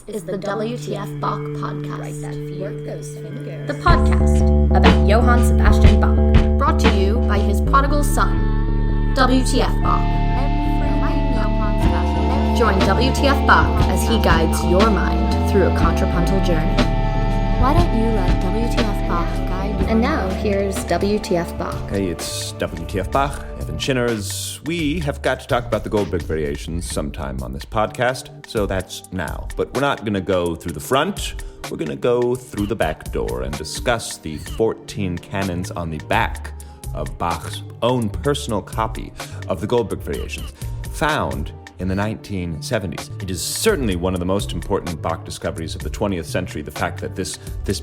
This is the WTF Bach podcast. Right, that work those fingers. The podcast about Johann Sebastian Bach, brought to you by his prodigal son, WTF Bach. Join WTF Bach as he guides your mind through a contrapuntal journey. Why don't you let WTF Bach guide you? And now, here's WTF Bach. Hey, it's WTF Bach, Evan Shinners. We have got to talk about the Goldberg Variations sometime on this podcast, so that's now. But we're not going to go through the front. We're going to go through the back door and discuss the 14 canons on the back of Bach's own personal copy of the Goldberg Variations, found in the 1970s. It is certainly one of the most important Bach discoveries of the 20th century, the fact that this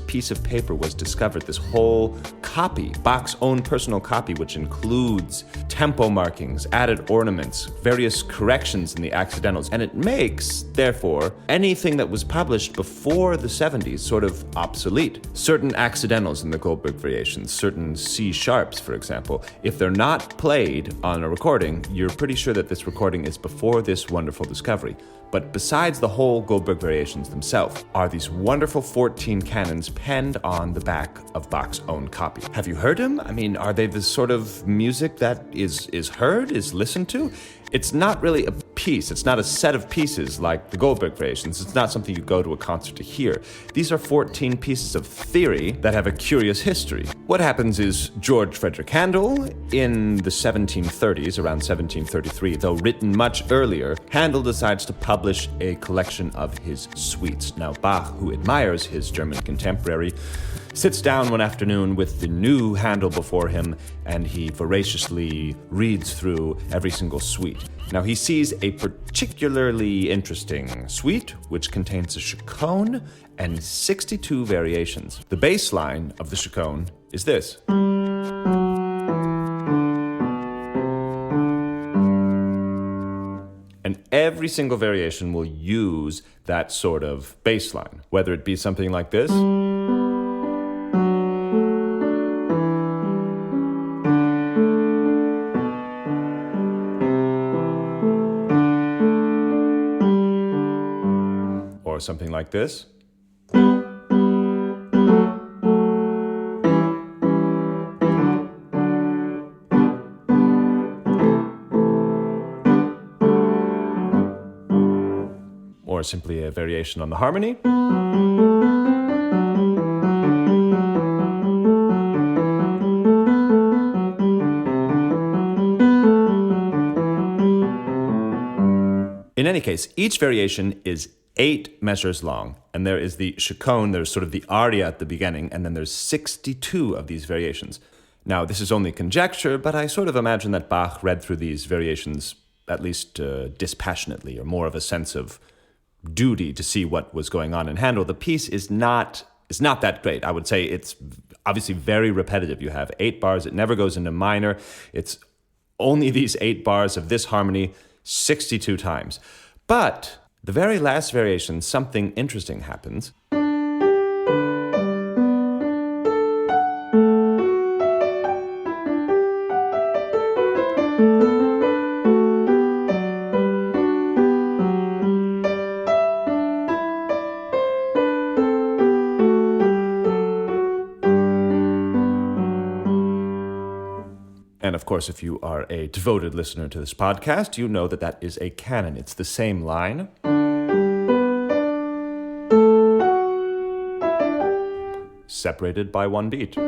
piece of paper was discovered, this whole copy, Bach's own personal copy, which includes tempo markings, added ornaments, various corrections in the accidentals, and it makes, therefore, anything that was published before the 70s sort of obsolete. Certain accidentals in the Goldberg Variations, certain C sharps, for example, if they're not played on a recording, you're pretty sure that this recording is before this wonderful discovery. But besides the whole Goldberg Variations themselves are these wonderful 14 canons penned on the back of Bach's own copy. Have you heard them? I mean, are they the sort of music that is heard, is listened to? It's not really a piece. It's not a set of pieces like the Goldberg Variations. It's not something you go to a concert to hear. These are 14 pieces of theory that have a curious history. What happens is George Frederick Handel, in the 1730s, around 1733, though written much earlier, Handel decides to publish a collection of his suites. Now, Bach, who admires his German contemporary, sits down one afternoon with the new Handel before him, and he voraciously reads through every single suite. Now, he sees a particularly interesting suite, which contains a Chaccone and 62 variations. The bass line of the Chaccone is this. And every single variation will use that sort of bass line, whether it be something like this, or something like this. Or simply a variation on the harmony. In any case, each variation is 8 measures long, and there is the Chaccone, there's sort of the Aria at the beginning, and then there's 62 of these variations. Now, this is only conjecture, but I sort of imagine that Bach read through these variations at least dispassionately, or more of a sense of duty to see what was going on in Handel. The piece is not that great. I would say it's obviously very repetitive. You have 8 bars, it never goes into minor. It's only these 8 bars of this harmony 62 times. But the very last variation, something interesting happens. And of course, if you are a devoted listener to this podcast, you know that that is a canon. It's the same line. Separated by one beat.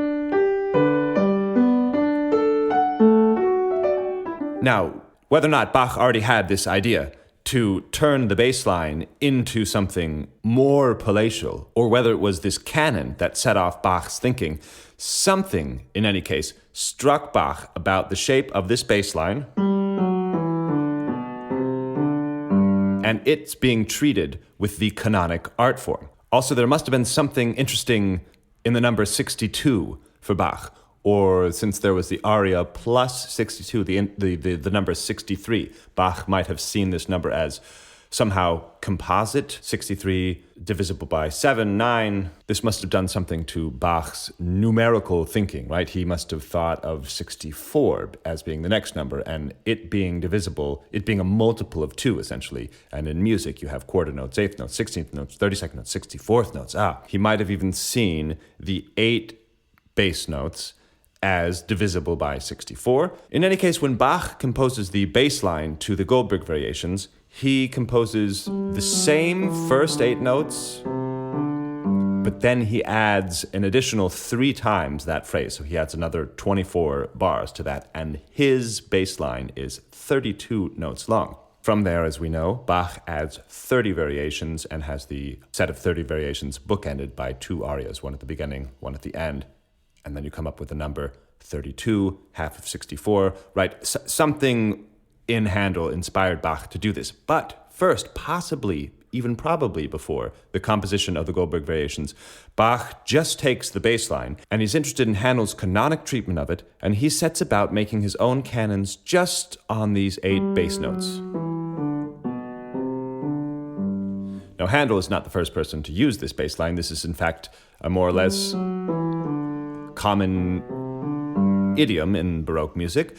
Now, whether or not Bach already had this idea to turn the bass line into something more palatial, or whether it was this canon that set off Bach's thinking, something, in any case, struck Bach about the shape of this bass line and it's being treated with the canonic art form. Also, there must have been something interesting in the number 62 for Bach, or since there was the aria plus 62, the number 63, Bach might have seen this number as somehow composite, 63 divisible by 7, 9. This must have done something to Bach's numerical thinking, right? He must have thought of 64 as being the next number, and it being divisible, it being a multiple of 2, essentially. And in music, you have quarter notes, eighth notes, 16th notes, 32nd notes, 64th notes. He might have even seen the 8 bass notes as divisible by 64. In any case, when Bach composes the bass line to the Goldberg Variations, he composes the same first 8 notes, but then he adds an additional 3 times that phrase. So he adds another 24 bars to that, and his bass line is 32 notes long. From there, as we know, Bach adds 30 variations and has the set of 30 variations bookended by 2 arias, one at the beginning, one at the end. And then you come up with the number 32, half of 64, right? Something in Handel inspired Bach to do this. But first, possibly, even probably before the composition of the Goldberg Variations, Bach just takes the bass line, and he's interested in Handel's canonic treatment of it, and he sets about making his own canons just on these 8 bass notes. Now, Handel is not the first person to use this bass line. This is, in fact, a more or less common idiom in Baroque music.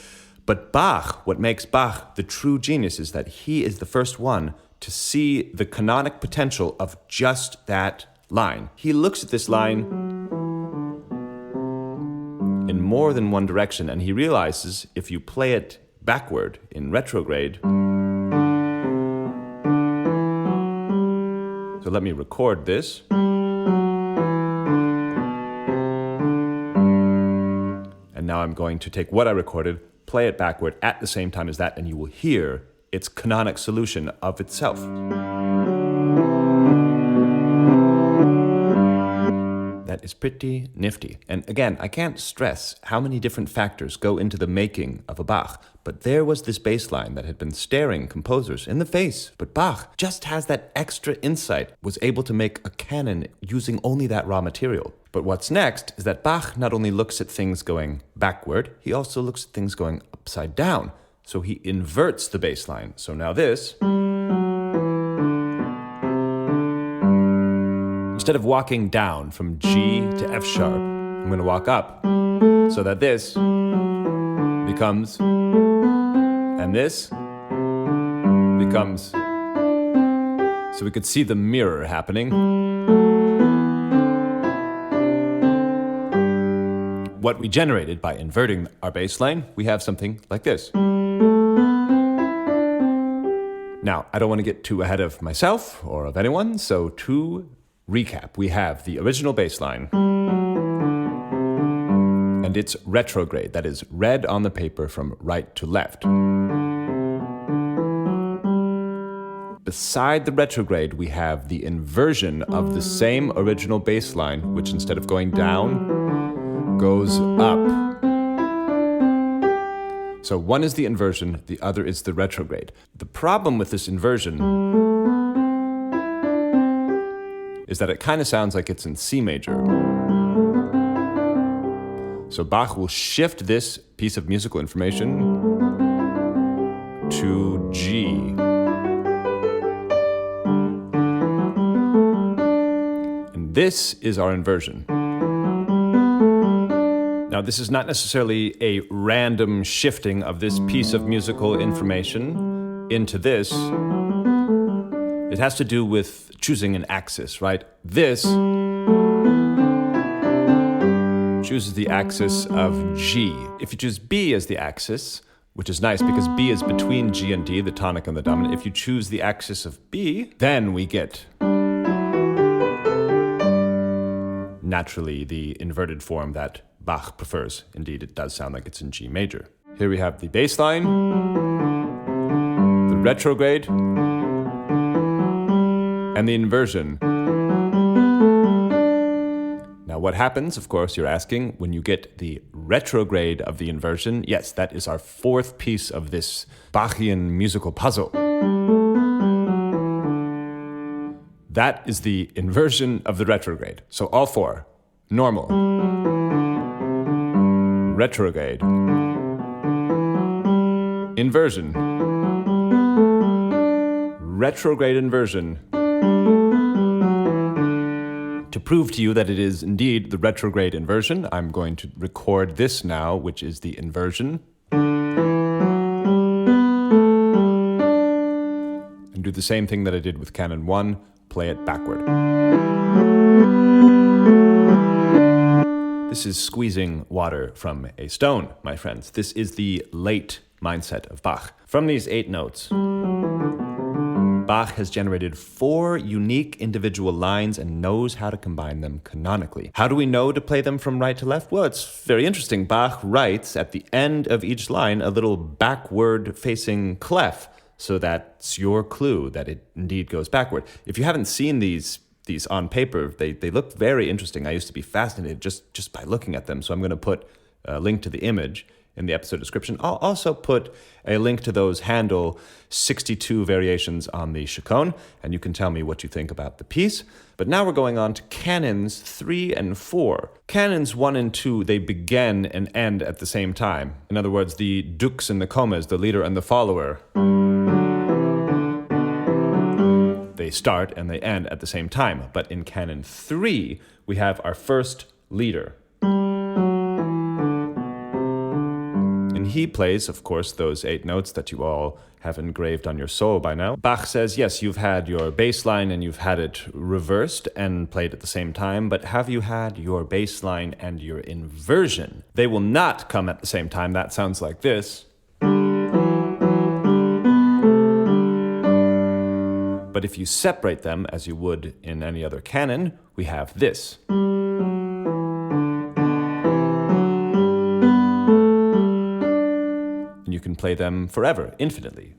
But Bach, what makes Bach the true genius is that he is the first one to see the canonic potential of just that line. He looks at this line in more than one direction, and he realizes if you play it backward in retrograde. So let me record this. And now I'm going to take what I recorded, play it backward at the same time as that, and you will hear its canonic solution of itself. That is pretty nifty. And again, I can't stress how many different factors go into the making of a Bach. But there was this bass line that had been staring composers in the face. But Bach just has that extra insight, was able to make a canon using only that raw material. But what's next is that Bach not only looks at things going backward, he also looks at things going upside down. So he inverts the bass line. So now this, instead of walking down from G to F sharp, I'm going to walk up so that this becomes, and this becomes, so we could see the mirror happening. What we generated by inverting our bass line, we have something like this. Now, I don't want to get too ahead of myself or of anyone, so to recap, we have the original bass line, and it's retrograde, that is, read on the paper from right to left. Beside the retrograde, we have the inversion of the same original bass line, which instead of going down, goes up. So one is the inversion, the other is the retrograde. The problem with this inversion is that it kind of sounds like it's in C major. So Bach will shift this piece of musical information to G. And this is our inversion. Now, this is not necessarily a random shifting of this piece of musical information into this. It has to do with choosing an axis, right? This chooses the axis of G. If you choose B as the axis, which is nice because B is between G and D, the tonic and the dominant. If you choose the axis of B, then we get naturally the inverted form that Bach prefers. Indeed, it does sound like it's in G major. Here we have the bass line, the retrograde, and the inversion. Now, what happens, of course, you're asking, when you get the retrograde of the inversion? Yes, that is our fourth piece of this Bachian musical puzzle. That is the inversion of the retrograde. So all four: normal, retrograde, retrograde inversion. To prove to you that it is indeed the retrograde inversion, I'm going to record this now, which is the inversion. And do the same thing that I did with Canon 1, play it backward. This is squeezing water from a stone, my friends. This is the late mindset of Bach. From these 8 notes, Bach has generated 4 unique individual lines and knows how to combine them canonically. How do we know to play them from right to left? Well, it's very interesting. Bach writes at the end of each line a little backward-facing clef, so that's your clue that it indeed goes backward. If you haven't seen these on paper, they look very interesting. I used to be fascinated just by looking at them, so I'm going to put a link to the image in the episode description. I'll also put a link to those Handel 62 variations on the Chaccone, and you can tell me what you think about the piece. But now we're going on to Canons 3 and 4. Canons 1 and 2, they begin and end at the same time. In other words, the dux and the comes, the leader and the follower, they start and they end at the same time. But in Canon 3, we have our first leader. And he plays, of course, those 8 notes that you all have engraved on your soul by now. Bach says, yes, you've had your bass line and you've had it reversed and played at the same time, but have you had your bass line and your inversion? They will not come at the same time. That sounds like this. But if you separate them, as you would in any other canon, we have this. And you can play them forever, infinitely.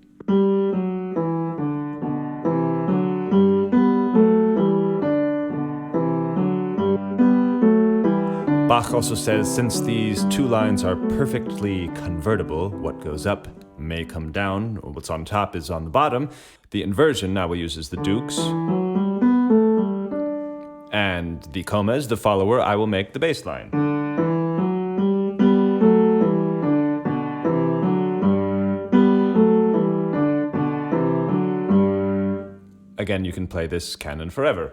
Bach also says, since these 2 lines are perfectly convertible, what goes up may come down, or what's on top is on the bottom. The inversion now uses the dukes. And the comes, the follower, I will make the bass line. Again, you can play this canon forever.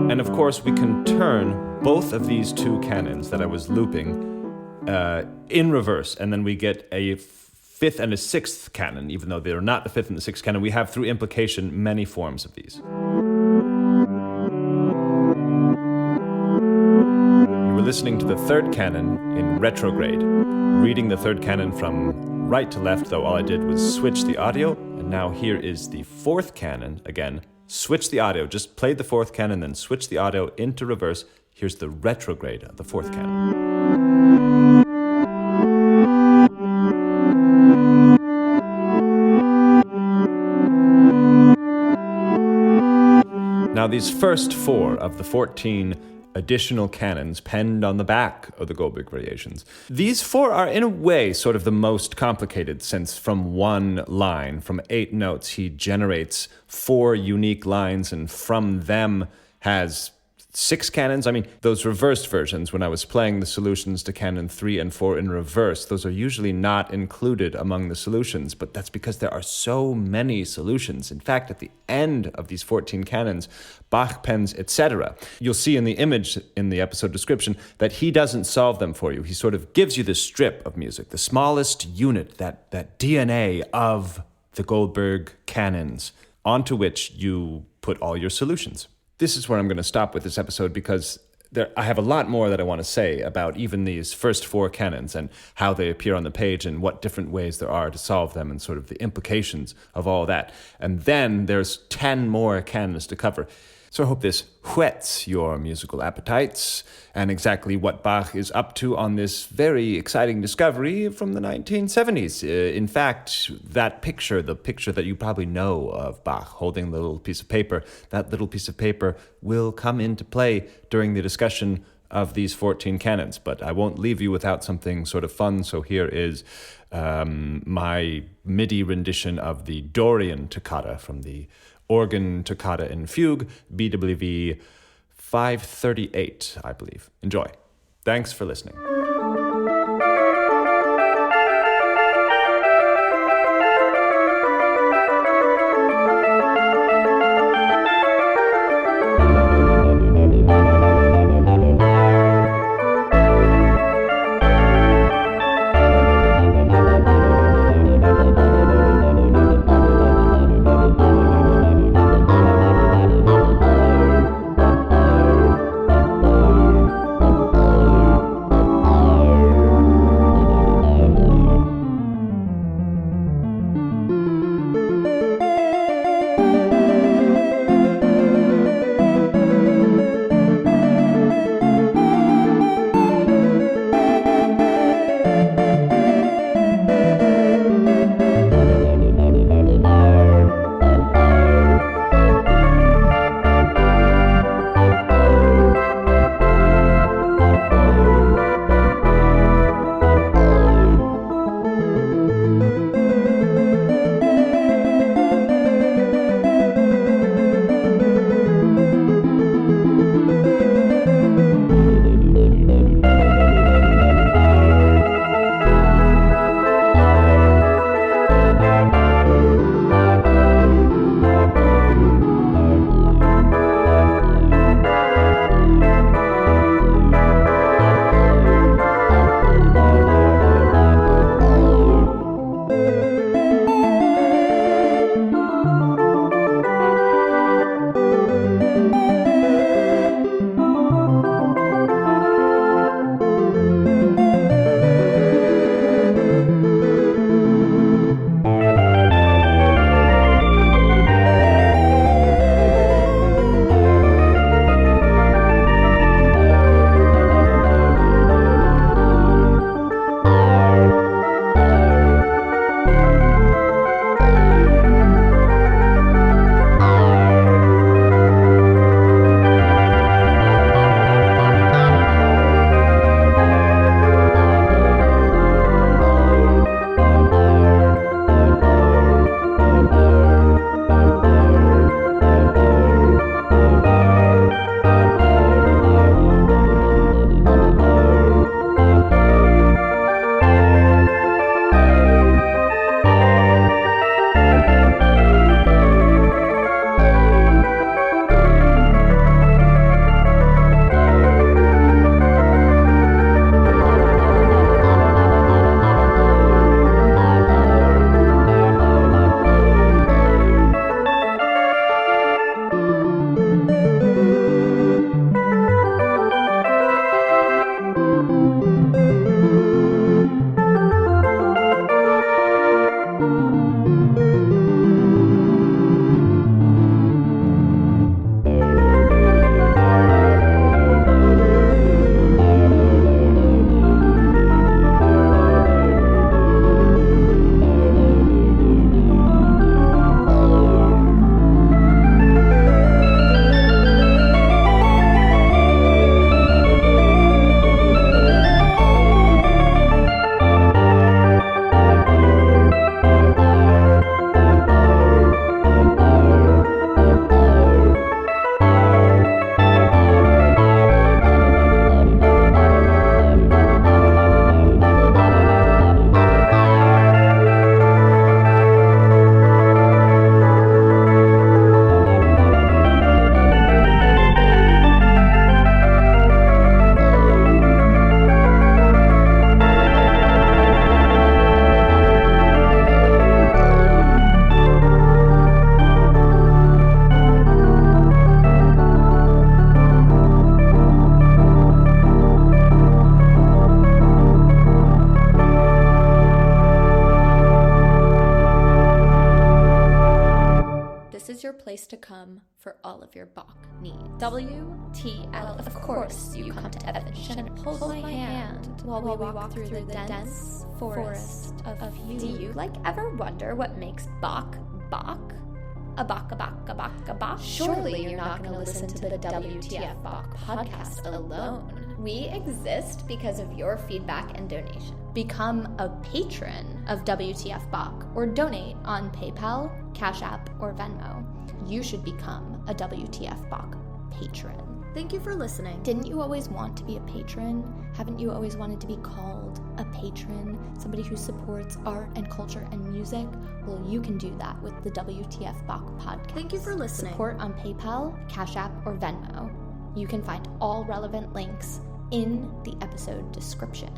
And of course, we can turn both of these 2 canons that I was looping in reverse, and then we get a 5th and a 6th canon, even though they're not the 5th and the 6th canon. We have, through implication, many forms of these. You were listening to the 3rd canon in retrograde, reading the 3rd canon from right to left, though all I did was switch the audio, and now here is the 4th canon, again, switch the audio, just played the 4th canon, then switch the audio into reverse. Here's the retrograde of the 4th canon. Now, these first 4 of the 14 additional canons penned on the back of the Goldberg Variations, these 4 are in a way sort of the most complicated, since from one line, from 8 notes, he generates 4 unique lines, and from them has 6 canons. I mean, those reversed versions, when I was playing the solutions to Canon 3 and 4 in reverse, those are usually not included among the solutions, but that's because there are so many solutions. In fact, at the end of these 14 canons, Bach pens etc. You'll see in the image in the episode description that he doesn't solve them for you. He sort of gives you this strip of music, the smallest unit, that DNA of the Goldberg canons, onto which you put all your solutions. This is where I'm going to stop with this episode, because I have a lot more that I want to say about even these first 4 canons and how they appear on the page and what different ways there are to solve them and sort of the implications of all that. And then there's 10 more canons to cover. So I hope this whets your musical appetites and exactly what Bach is up to on this very exciting discovery from the 1970s. In fact, that picture, the picture that you probably know of Bach holding the little piece of paper, that little piece of paper will come into play during the discussion of these 14 canons. But I won't leave you without something sort of fun. So here is my MIDI rendition of the Dorian toccata from the Organ Toccata in Fugue, BWV 538, I believe. Enjoy. Thanks for listening. your place to come for all of your Bach needs. WTF. Of course, you come to Evan Schinner. Hold my hand while we walk through the dense forest of you. Do you ever wonder what makes Bach Bach? A Bach. Surely you're not going to listen to the WTF Bach podcast alone. We exist because of your feedback and donation. Become a patron of WTF Bach or donate on PayPal, Cash App, or Venmo. You should become a WTF Bach patron. Thank you for listening. Didn't you always want to be a patron? Haven't you always wanted to be called a patron? Somebody who supports art and culture and music? Well, you can do that with the WTF Bach podcast. Thank you for listening. Support on PayPal, Cash App, or Venmo. You can find all relevant links in the episode description.